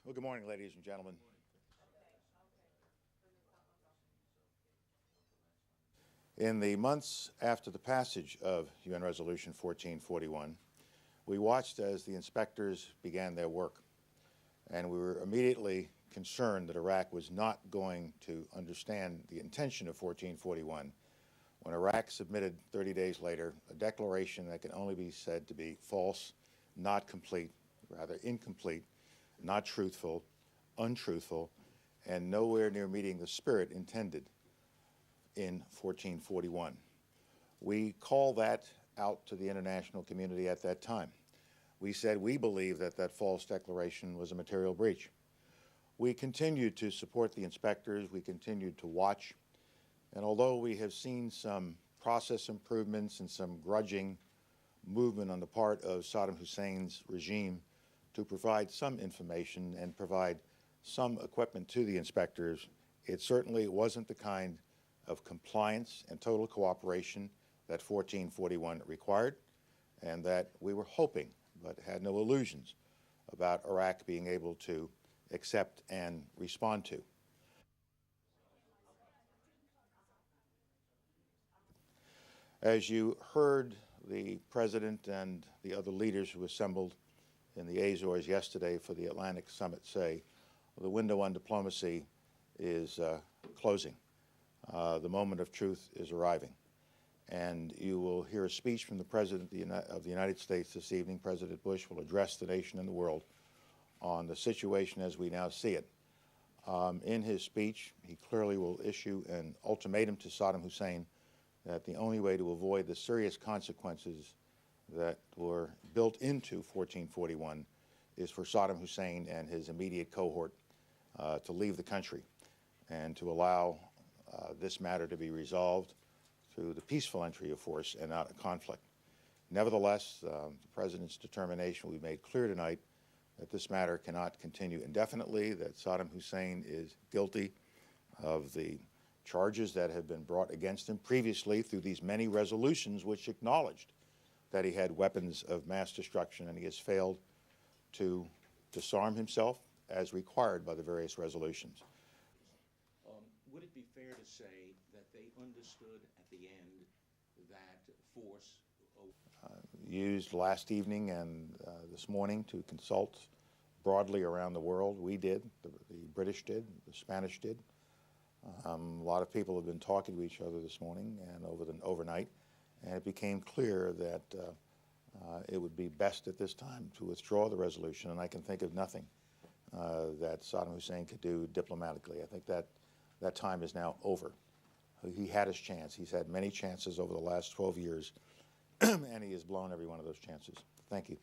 Well, good morning, ladies and gentlemen. In the months after the passage of UN Resolution 1441, we watched as the inspectors began their work, and we were immediately concerned that Iraq was not going to understand the intention of 1441 when Iraq submitted 30 days later a declaration that can only be said to be false, not complete, rather incomplete, not truthful, untruthful, and nowhere near meeting the spirit intended in 1441. We called that out to the international community at that time. We said we believe that that false declaration was a material breach. We continued to support the inspectors. We continued to watch. And although we have seen some process improvements and some grudging movement on the part of Saddam Hussein's regime to provide some information and provide some equipment to the inspectors, it certainly wasn't the kind of compliance and total cooperation that 1441 required, and that we were hoping, but had no illusions, about Iraq being able to accept and respond to. As you heard the President and the other leaders who assembled in the Azores yesterday for the Atlantic Summit say, the window on diplomacy is closing. The moment of truth is arriving. And you will hear a speech from the President of the United States this evening. President Bush will address the nation and the world on the situation as we now see it. In his speech, he clearly will issue an ultimatum to Saddam Hussein that the only way to avoid the serious consequences that were built into 1441 is for Saddam Hussein and his immediate cohort to leave the country and to allow this matter to be resolved through the peaceful entry of force and not a conflict. Nevertheless, the President's determination will be made clear tonight that this matter cannot continue indefinitely, that Saddam Hussein is guilty of the charges that have been brought against him previously through these many resolutions which acknowledged that he had weapons of mass destruction, and he has failed to disarm himself as required by the various resolutions. Would it be fair to say that they understood at the end that force used last evening and this morning to consult broadly around the world? We did, the British did, the Spanish did. A lot of people have been talking to each other this morning and overnight, and it became clear that it would be best at this time to withdraw the resolution, and I can think of nothing that Saddam Hussein could do diplomatically. I think that time is now over. He had his chance. He's had many chances over the last 12 years, and he has blown every one of those chances. Thank you.